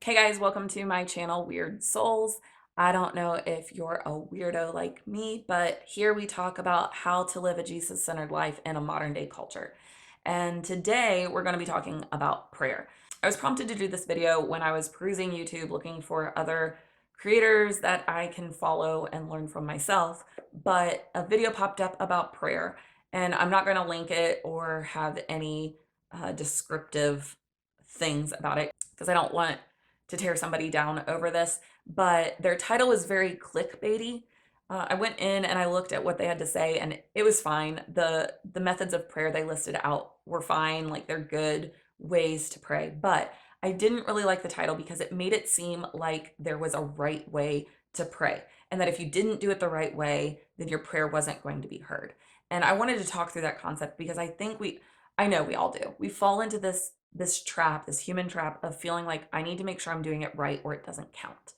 Hey guys, welcome to my channel, Weird Souls. I don't know if you're a weirdo like me, but here we talk about how to live a Jesus-centered life in a modern day culture. And today we're going to be talking about prayer. I was prompted to do this video when I was perusing YouTube looking for other creators that I can follow and learn from myself, but a video popped up about prayer, and I'm not going to link it or have any descriptive things about it because I don't want to tear somebody down over this, but their title was very clickbaity. I went in and I looked at what they had to say, and it was fine. The methods of prayer they listed out were fine, like they're good ways to pray. But I didn't really like the title because it made it seem like there was a right way to pray, and that if you didn't do it the right way, then your prayer wasn't going to be heard. And I wanted to talk through that concept because I know we all do. We fall into this trap, this human trap of feeling like I need to make sure I'm doing it right or it doesn't count.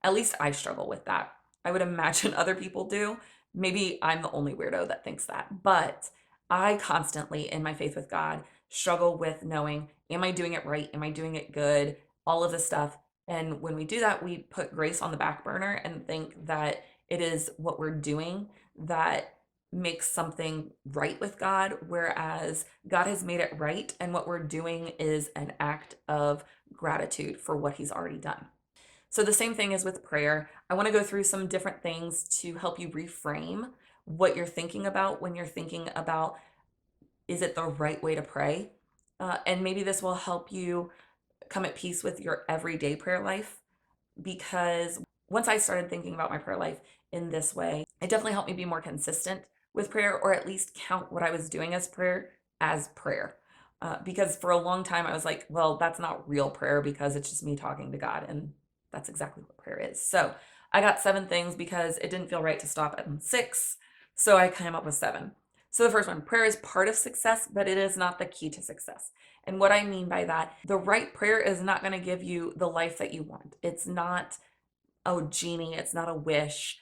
At least I struggle with that. I would imagine other people do. Maybe I'm the only weirdo that thinks that. But I constantly, in my faith with God, struggle with knowing, am I doing it right? Am I doing it good? All of this stuff. And when we do that, we put grace on the back burner and think that it is what we're doing that makes something right with God, whereas God has made it right, and what we're doing is an act of gratitude for what He's already done. So, the same thing is with prayer. I want to go through some different things to help you reframe what you're thinking about when you're thinking about, is it the right way to pray? And maybe this will help you come at peace with your everyday prayer life, because once I started thinking about my prayer life in this way, it definitely helped me be more consistent with prayer, or at least count what I was doing as prayer. Because for a long time I was like, well, that's not real prayer because it's just me talking to God. And that's exactly what prayer is. So I got 7 things because it didn't feel right to stop at 6. So I came up with 7. So the first one, prayer is part of success, but it is not the key to success. And what I mean by that, the right prayer is not going to give you the life that you want. It's not a genie, it's not a wish,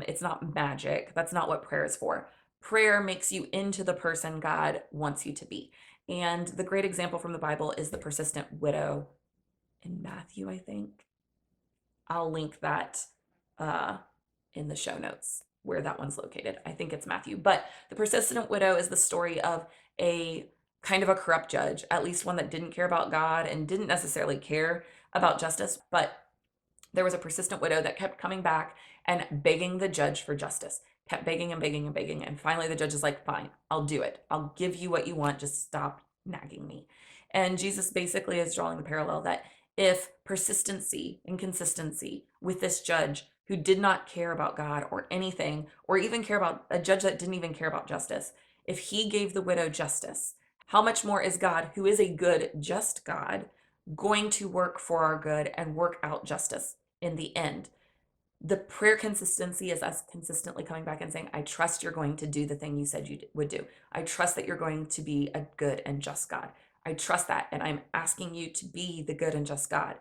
it's not magic. That's not what prayer is for. Prayer makes you into the person God wants you to be. And the great example from the Bible is the persistent widow in Matthew, I think. I'll link that uh, in the show notes where that one's located. I think it's Matthew. But the persistent widow is the story of a kind of a corrupt judge, at least one that didn't care about God and didn't necessarily care about justice. But there was a persistent widow that kept coming back and begging the judge for justice, kept begging and begging and begging. And finally, the judge is like, fine, I'll do it. I'll give you what you want. Just stop nagging me. And Jesus basically is drawing the parallel that if persistency and consistency with this judge who did not care about God or anything, or even care about a judge that didn't even care about justice, if he gave the widow justice, how much more is God, who is a good, just God, going to work for our good and work out justice in the end? The prayer consistency is us consistently coming back and saying, I trust you're going to do the thing you said you would do. I trust that you're going to be a good and just God. I trust that. And I'm asking you to be the good and just God.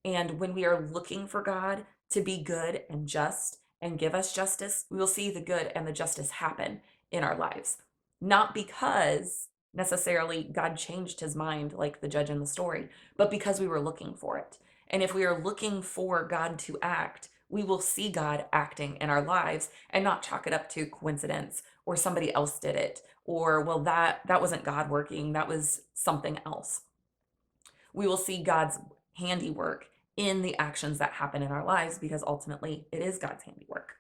And when we are looking for God to be good and just and give us justice, we will see the good and the justice happen in our lives. Not because necessarily God changed his mind like the judge in the story, but because we were looking for it. And if we are looking for God to act, we will see God acting in our lives and not chalk it up to coincidence or somebody else did it, or well, that wasn't God working, that was something else. We will see God's handiwork in the actions that happen in our lives because ultimately it is God's handiwork.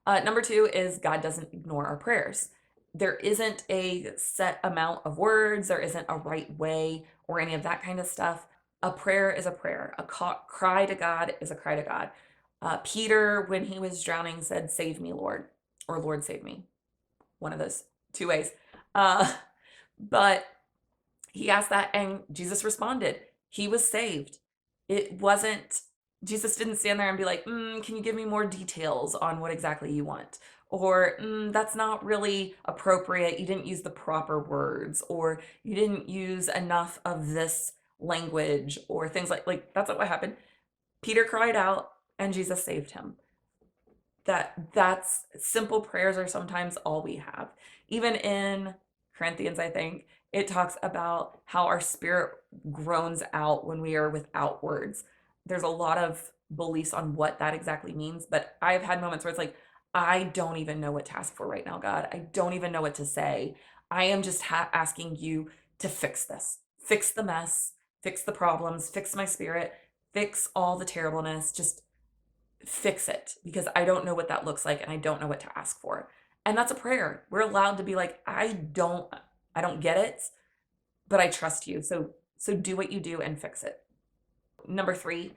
Number 2 is God doesn't ignore our prayers. There isn't a set amount of words, there isn't a right way or any of that kind of stuff. A prayer is a prayer. A cry to God is a cry to God. Peter, when he was drowning, said, Save me, Lord, or Lord, save me. One of those 2 ways. Uh, but he asked that, and Jesus responded. He was saved. It wasn't, Jesus didn't stand there and be like, can you give me more details on what exactly you want? Or that's not really appropriate. You didn't use the proper words, or you didn't use enough of this language, or things like that's not what happened. Peter cried out and Jesus saved him. That's simple prayers are sometimes all we have. Even in Corinthians, I think it talks about how our spirit groans out when we are without words. there's a lot of beliefs on what that exactly means, but I've had moments where it's like, I don't even know what to ask for right now, God. I don't even know what to say. I am just asking you to fix this, fix the mess, fix the problems, fix my spirit, fix all the terribleness, just fix it because I don't know what that looks like and I don't know what to ask for. And that's a prayer. We're allowed to be like, I don't get it, but I trust you. So do what you do and fix it. Number three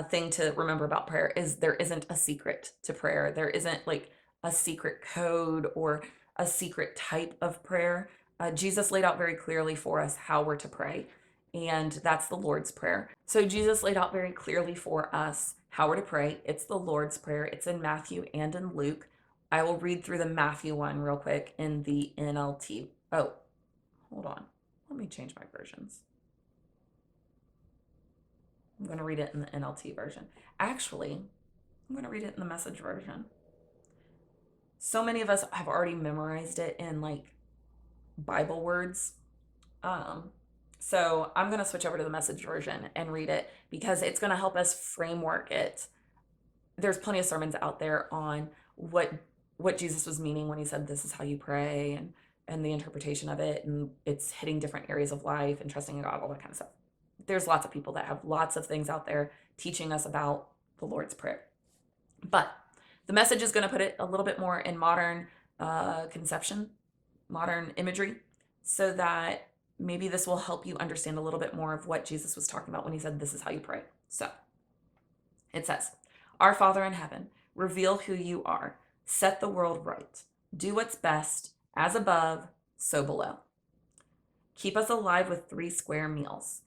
thing to remember about prayer is there isn't a secret to prayer. There isn't like a secret code or a secret type of prayer. Jesus laid out very clearly for us how we're to pray, and that's the Lord's Prayer. So Jesus laid out very clearly for us how we're to pray. It's the Lord's Prayer. It's in Matthew and in Luke. I will read through the Matthew one real quick in the NLT. Oh, hold on. Let me change my versions. I'm going to read it in the NLT version. Actually, I'm going to read it in the Message version. So many of us have already memorized it in like Bible words. Um, so I'm going to switch over to the Message version and read it because it's going to help us framework it. There's plenty of sermons out there on what Jesus was meaning when he said this is how you pray, and the interpretation of it, and it's hitting different areas of life and trusting in God, all that kind of stuff. There's lots of people that have lots of things out there teaching us about the Lord's Prayer. But the Message is going to put it a little bit more in modern conception, modern imagery, so that maybe this will help you understand a little bit more of what Jesus was talking about when he said, this is how you pray. So it says, Our Father in heaven, reveal who you are, set the world right, do what's best, as above, so below. Keep us alive with 3 square meals.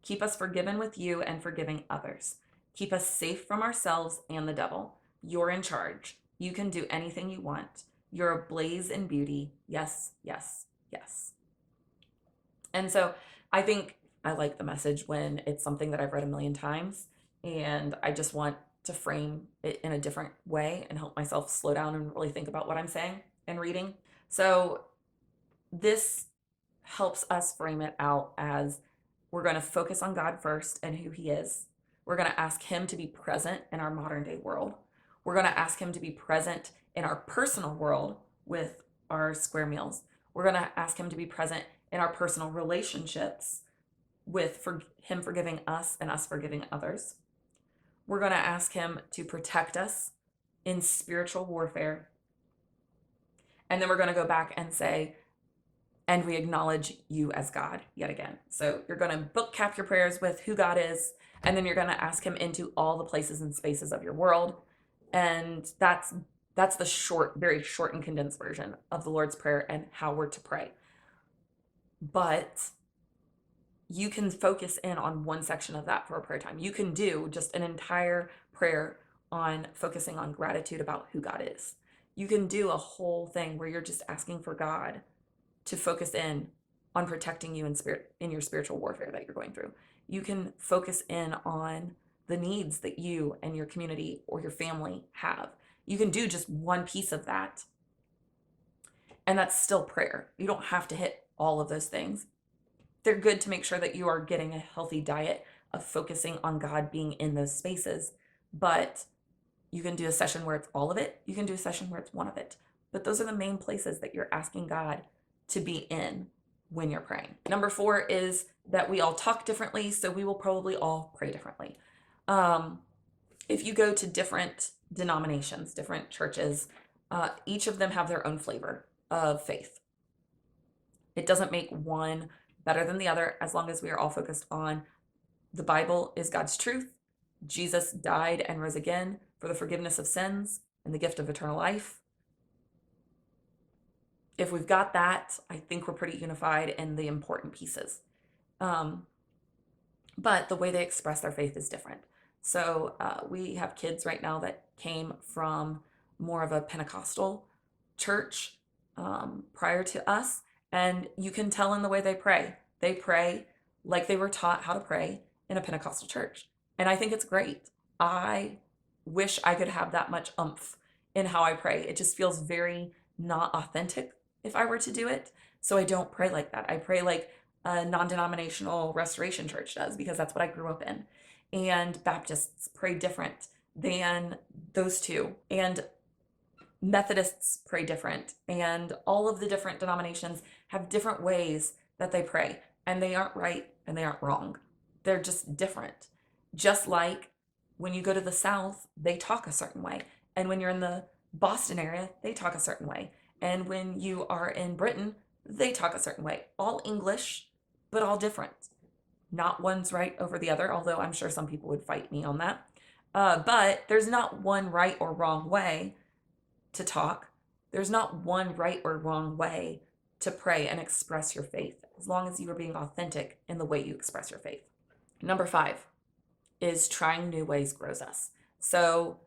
Keep us forgiven with you and forgiving others. Keep us safe from ourselves and the devil. You're in charge. You can do anything you want. You're ablaze in beauty. Yes, yes, yes. And so I think I like the Message when it's something that I've read a million times and I just want to frame it in a different way and help myself slow down and really think about what I'm saying and reading. So this helps us frame it out as we're going to focus on God first and who he is. We're going to ask him to be present in our modern day world. We're going to ask him to be present in our personal world with our square meals. We're going to ask him to be present in our personal relationships with him forgiving us and us forgiving others. We're going to ask him to protect us in spiritual warfare. And then we're going to go back and say, and we acknowledge you as God yet again. So you're going to book cap your prayers with who God is, and then you're going to ask him into all the places and spaces of your world. And that's the short, very short and condensed version of the Lord's Prayer and how we're to pray. But you can focus in on one section of that for a prayer time. You can do just an entire prayer on focusing on gratitude about who God is. You can do a whole thing where you're just asking for God to focus in on protecting you in your spiritual warfare that you're going through. You can focus in on the needs that you and your community or your family have. You can do just one piece of that, and that's still prayer. You don't have to hit all of those things. They're good to make sure that you are getting a healthy diet of focusing on God being in those spaces, but you can do a session where it's all of it. You can do a session where it's one of it. But those are the main places that you're asking God to be in when you're praying. Number 4 is that we all talk differently, so we will probably all pray differently. If you go to different denominations, different churches, each of them have their own flavor of faith. It doesn't make one better than the other as long as we are all focused on the Bible is God's truth. Jesus died and rose again for the forgiveness of sins and the gift of eternal life. If we've got that, I think we're pretty unified in the important pieces. But the way they express their faith is different. So we have kids right now that came from more of a Pentecostal church prior to us, and you can tell in the way they pray. They pray like they were taught how to pray in a Pentecostal church. And I think it's great. I wish I could have that much oomph in how I pray. It just feels very not authentic if I were to do it. So I don't pray like that. I pray like a non-denominational restoration church does because that's what I grew up in. and Baptists pray different than those two, and Methodists pray different, and all of the different denominations have different ways that they pray, and they aren't right and they aren't wrong. They're just different. Just like when you go to the South, they talk a certain way, and when you're in the Boston area, they talk a certain way, and when you are in Britain, they talk a certain way. All English, but all different. Not one's right over the other, although I'm sure some people would fight me on that. But there's not one right or wrong way to talk. There's not one right or wrong way to pray and express your faith, as long as you are being authentic in the way you express your faith. Number 5 is trying new ways grows us. So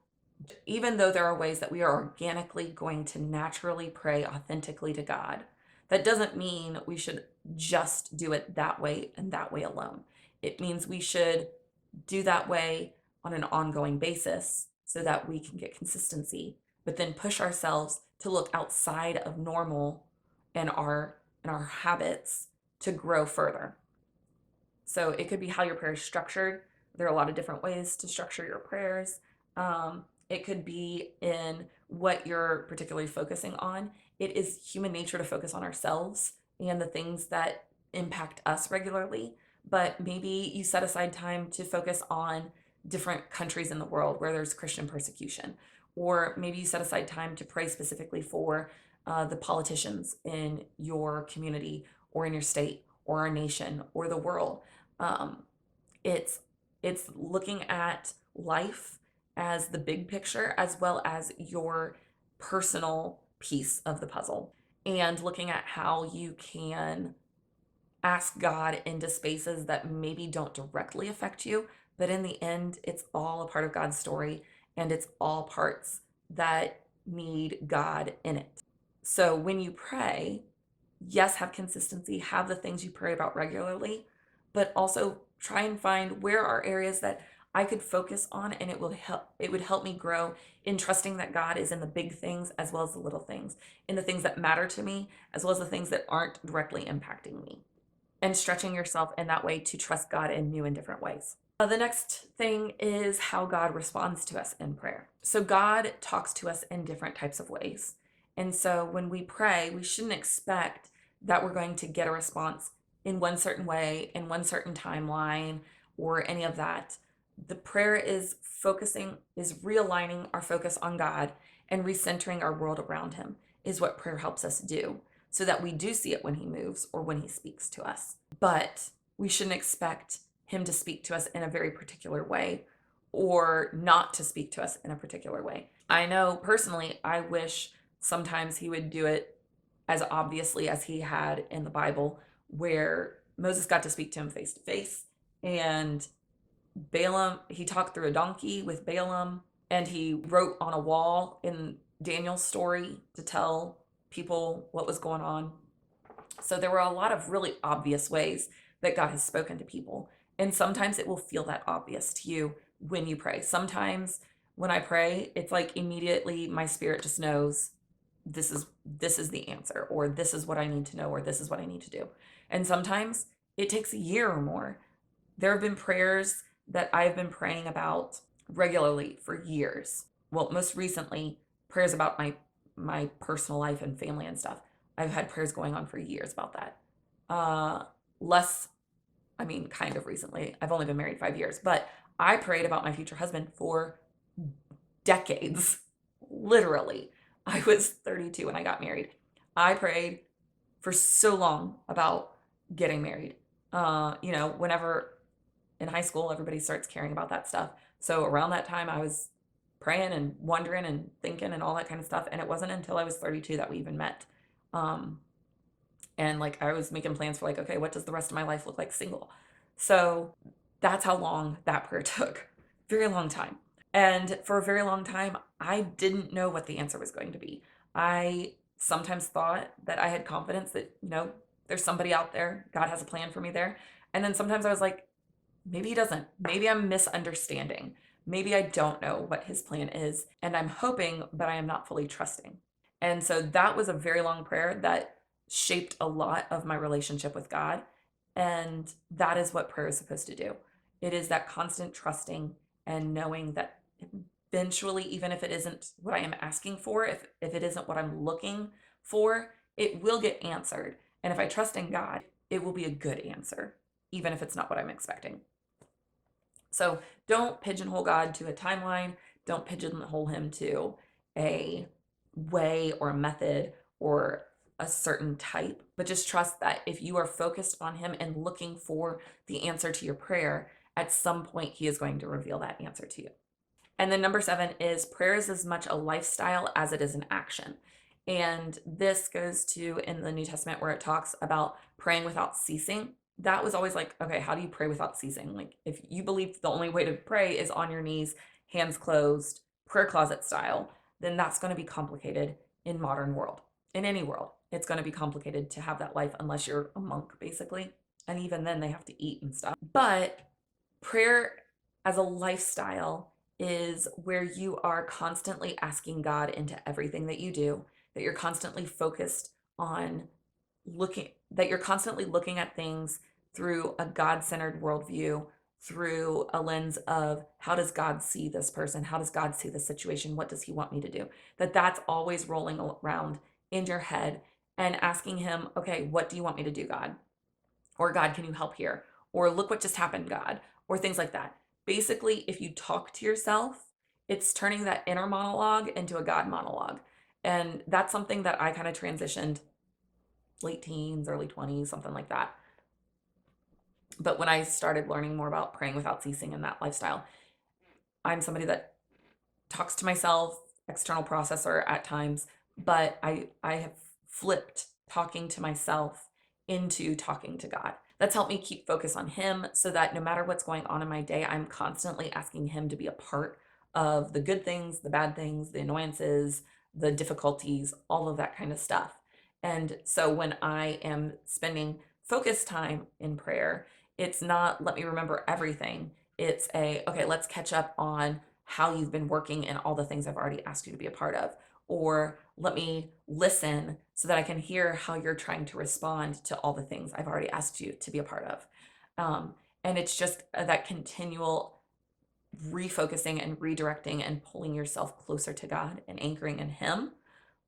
even though there are ways that we are organically going to naturally pray authentically to God, that doesn't mean we should just do it that way and that way alone. It means we should do that way on an ongoing basis so that we can get consistency, but then push ourselves to look outside of normal and our habits to grow further. So it could be how your prayer is structured. There are a lot of different ways to structure your prayers. It could be in what you're particularly focusing on. It is human nature to focus on ourselves and the things that impact us regularly, but maybe you set aside time to focus on different countries in the world where there's Christian persecution, or maybe you set aside time to pray specifically for the politicians in your community or in your state or our nation or the world. Um, it's it's looking at life as the big picture as well as your personal piece of the puzzle, and looking at how you can ask God into spaces that maybe don't directly affect you, but in the end, it's all a part of God's story and it's all parts that need God in it. So when you pray, yes, have consistency, have the things you pray about regularly, but also try and find where are areas that I could focus on, and it would help me grow in trusting that God is in the big things as well as the little things, in the things that matter to me as well as the things that aren't directly impacting me, and stretching yourself in that way to trust God in new and different ways. The next thing is how God responds to us in prayer. So God talks to us in different types of ways. And so when we pray, we shouldn't expect that we're going to get a response in one certain way, in one certain timeline, or any of that. The prayer is realigning our focus on God and recentering our world around Him, is what prayer helps us do, so that we do see it when He moves or when He speaks to us. But we shouldn't expect Him to speak to us in a very particular way or not to speak to us in a particular way. I know personally, I wish sometimes He would do it as obviously as He had in the Bible, where Moses got to speak to Him face to face, and Balaam, he talked through a donkey with Balaam, and he wrote on a wall in Daniel's story to tell people what was going on. So there were a lot of really obvious ways that God has spoken to people. And sometimes it will feel that obvious to you when you pray. Sometimes when I pray, it's like immediately my spirit just knows this is the answer, or this is what I need to know, or this is what I need to do. And sometimes it takes a year or more. There have been prayers that I've been praying about regularly for years. Well, most recently, prayers about my personal life and family and stuff. I've had prayers going on for years about that. Less, I mean, kind of recently. I've only been married 5 years, but I prayed about my future husband for decades. Literally. I was 32 when I got married. I prayed for so long about getting married. Whenever in high school, everybody starts caring about that stuff. So around that time, I was praying and wondering and thinking and all that kind of stuff. And it wasn't until I was 32 that we even met. Um, and like I was making plans for like, okay, what does the rest of my life look like single? So that's how long that prayer took. Very long time. And for a very long time, I didn't know what the answer was going to be. I sometimes thought that I had confidence that, there's somebody out there. God has a plan for me there. And then sometimes I was like, maybe He doesn't. Maybe I'm misunderstanding. Maybe I don't know what His plan is. And I'm hoping, but I am not fully trusting. And so that was a very long prayer that shaped a lot of my relationship with God. And that is what prayer is supposed to do. It is that constant trusting and knowing that eventually, even if it isn't what I am asking for, if it isn't what I'm looking for, it will get answered. And if I trust in God, it will be a good answer, even if it's not what I'm expecting. So don't pigeonhole God to a timeline. Don't pigeonhole him to a way or a method or a certain type, but just trust that if you are focused on him and looking for the answer to your prayer, at some point he is going to reveal that answer to you. And then number 7 is prayer is as much a lifestyle as it is an action. And this goes to in the New Testament where it talks about praying without ceasing. That was always like, okay, how do you pray without ceasing? Like, if you believe the only way to pray is on your knees, hands closed, prayer closet style, then that's going to be complicated in modern world. In any world, it's going to be complicated to have that life unless you're a monk, basically. And even then, they have to eat and stuff. But prayer as a lifestyle is where you are constantly asking God into everything that you do, that you're constantly focused on that you're constantly looking at things through a God centered worldview, through a lens of how does God see this person? How does God see the situation? What does he want me to do? That's always rolling around in your head and asking him, okay, what do you want me to do, God? Or God, can you help here? Or look what just happened, God, or things like that. Basically, if you talk to yourself, it's turning that inner monologue into a God monologue. And that's something that I kind of transitioned late teens, early 20s, something like that. But when I started learning more about praying without ceasing in that lifestyle, I'm somebody that talks to myself, external processor at times, but I have flipped talking to myself into talking to God. That's helped me keep focus on him so that no matter what's going on in my day, I'm constantly asking him to be a part of the good things, the bad things, the annoyances, the difficulties, all of that kind of stuff. And so when I am spending focus time in prayer, it's not let me remember everything. It's okay, let's catch up on how you've been working and all the things I've already asked you to be a part of. Or let me listen so that I can hear how you're trying to respond to all the things I've already asked you to be a part of. And it's just that continual refocusing and redirecting and pulling yourself closer to God and anchoring in him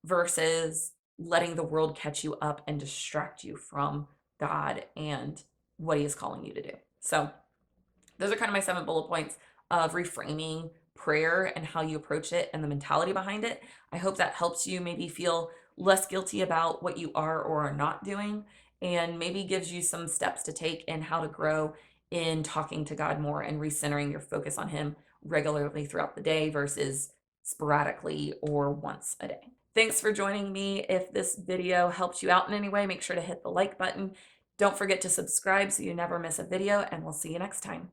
versus letting the world catch you up and distract you from God and what he is calling you to do. So those are kind of my 7 bullet points of reframing prayer and how you approach it and the mentality behind it. I hope that helps you maybe feel less guilty about what you are or are not doing, and maybe gives you some steps to take in how to grow in talking to God more and recentering your focus on him regularly throughout the day versus sporadically or once a day. Thanks for joining me. If this video helped you out in any way, make sure to hit the like button. Don't forget to subscribe so you never miss a video, and we'll see you next time.